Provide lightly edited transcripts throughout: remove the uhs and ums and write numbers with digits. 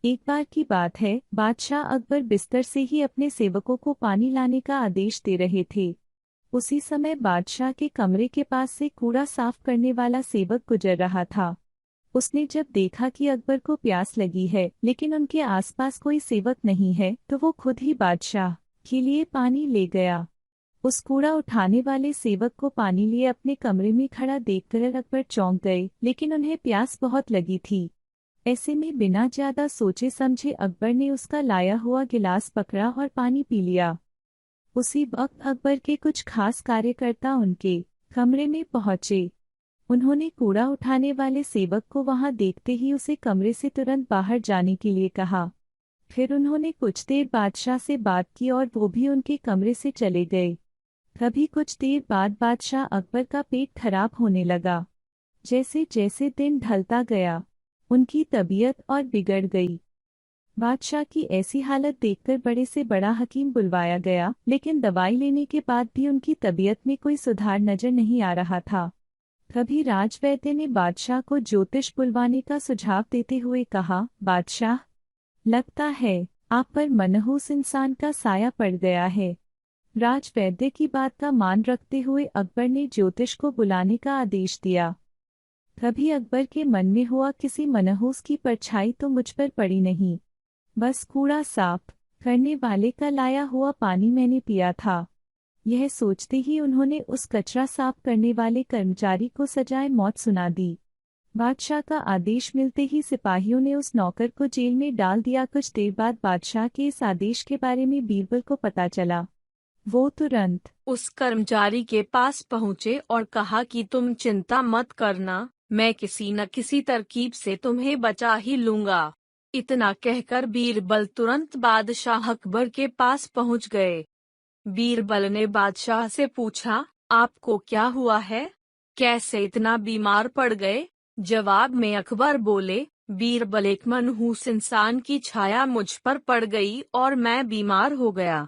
एक बार की बात है, बादशाह अकबर बिस्तर से ही अपने सेवकों को पानी लाने का आदेश दे रहे थे। उसी समय बादशाह के कमरे के पास से कूड़ा साफ करने वाला सेवक गुजर रहा था। उसने जब देखा कि अकबर को प्यास लगी है लेकिन उनके आसपास कोई सेवक नहीं है, तो वो खुद ही बादशाह के लिए पानी ले गया। उस कूड़ा उठाने वाले सेवक को पानी लिए अपने कमरे में खड़ा देखकर अकबर चौंक गए, लेकिन उन्हें प्यास बहुत लगी थी। ऐसे में बिना ज्यादा सोचे समझे अकबर ने उसका लाया हुआ गिलास पकड़ा और पानी पी लिया। उसी वक्त अकबर के कुछ खास कार्यकर्ता उनके कमरे में पहुंचे। उन्होंने कूड़ा उठाने वाले सेवक को वहां देखते ही उसे कमरे से तुरंत बाहर जाने के लिए कहा। फिर उन्होंने कुछ देर बादशाह से बात की और वो भी उनके कमरे से चले गए। कभी कुछ देर बाद बादशाह अकबर का पेट खराब होने लगा। जैसे जैसे दिन ढलता गया, उनकी तबीयत और बिगड़ गई। बादशाह की ऐसी हालत देखकर बड़े से बड़ा हकीम बुलवाया गया, लेकिन दवाई लेने के बाद भी उनकी तबीयत में कोई सुधार नजर नहीं आ रहा था। तभी राजवैद्य ने बादशाह को ज्योतिष बुलवाने का सुझाव देते हुए कहा, बादशाह, लगता है आप पर मनहूस इंसान का साया पड़ गया है। राजवैद्य की बात का मान रखते हुए अकबर ने ज्योतिष को बुलाने का आदेश दिया। तभी अकबर के मन में हुआ, किसी मनहूस की परछाई तो मुझ पर पड़ी नहीं, बस कूड़ा साफ करने वाले का लाया हुआ पानी मैंने पिया था। यह सोचते ही उन्होंने उस कचरा साफ करने वाले कर्मचारी को सजाए मौत सुना दी। बादशाह का आदेश मिलते ही सिपाहियों ने उस नौकर को जेल में डाल दिया। कुछ देर बाद बादशाह के इस आदेश के बारे में बीरबल को पता चला। वो तुरंत उस कर्मचारी के पास पहुंचे और कहा कि तुम चिंता मत करना, मैं किसी न किसी तरकीब से तुम्हें बचा ही लूंगा। इतना कहकर बीरबल तुरंत बादशाह अकबर के पास पहुंच गए। बीरबल ने बादशाह से पूछा, आपको क्या हुआ है? कैसे इतना बीमार पड़ गए? जवाब में अकबर बोले, बीरबल, एक मनहूस इंसान की छाया मुझ पर पड़ गई और मैं बीमार हो गया।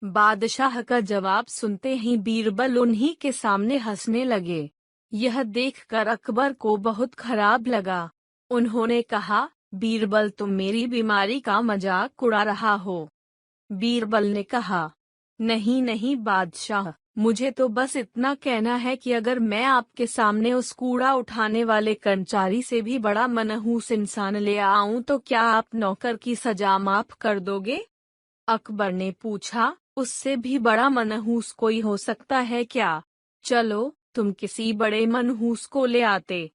बादशाह का जवाब सुनते ही बीरबल उन्हीं के सामने हंसने लगे। यह देखकर अकबर को बहुत खराब लगा। उन्होंने कहा, बीरबल, तुम मेरी बीमारी का मजाक उड़ा रहा हो। बीरबल ने कहा, नहीं नहीं बादशाह, मुझे तो बस इतना कहना है कि अगर मैं आपके सामने उस कूड़ा उठाने वाले कर्मचारी से भी बड़ा मनहूस इंसान ले आऊं तो क्या आप नौकर की सजा माफ कर दोगे? अकबर ने पूछा, उससे भी बड़ा मनहूस कोई हो सकता है क्या? चलो, तुम किसी बड़े मनहूस को ले आते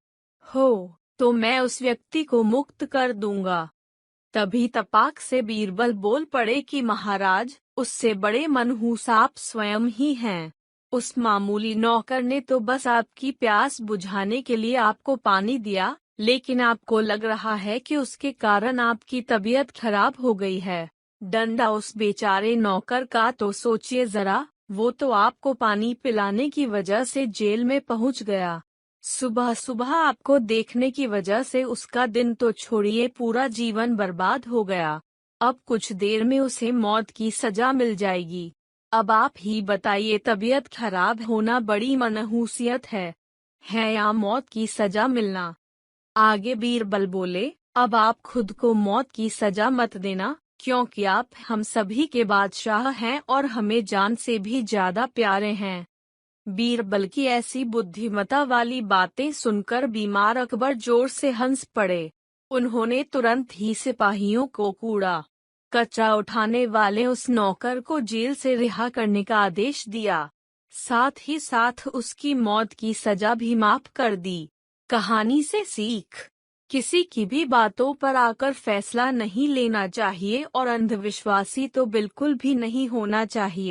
हो तो मैं उस व्यक्ति को मुक्त कर दूंगा। तभी तपाक से बीरबल बोल पड़े कि महाराज, उससे बड़े मनहूस आप स्वयं ही हैं। उस मामूली नौकर ने तो बस आपकी प्यास बुझाने के लिए आपको पानी दिया, लेकिन आपको लग रहा है कि उसके कारण आपकी तबीयत खराब हो गई है। डंडा उस बेचारे नौकर का तो सोचिए जरा, वो तो आपको पानी पिलाने की वजह से जेल में पहुंच गया। सुबह सुबह आपको देखने की वजह से उसका दिन तो छोड़िए, पूरा जीवन बर्बाद हो गया। अब कुछ देर में उसे मौत की सजा मिल जाएगी। अब आप ही बताइए, तबीयत खराब होना बड़ी मनहूसियत है या मौत की सजा मिलना? आगे बीरबल बोले, अब आप खुद को मौत की सजा मत देना, क्योंकि आप हम सभी के बादशाह हैं और हमें जान से भी ज्यादा प्यारे हैं। बीरबल की ऐसी बुद्धिमता वाली बातें सुनकर बीमार अकबर जोर से हंस पड़े। उन्होंने तुरंत ही सिपाहियों को कूड़ा कचरा उठाने वाले उस नौकर को जेल से रिहा करने का आदेश दिया। साथ ही साथ उसकी मौत की सजा भी माफ कर दी। कहानी से सीख, किसी की भी बातों पर आकर फैसला नहीं लेना चाहिए और अंधविश्वासी तो बिल्कुल भी नहीं होना चाहिए।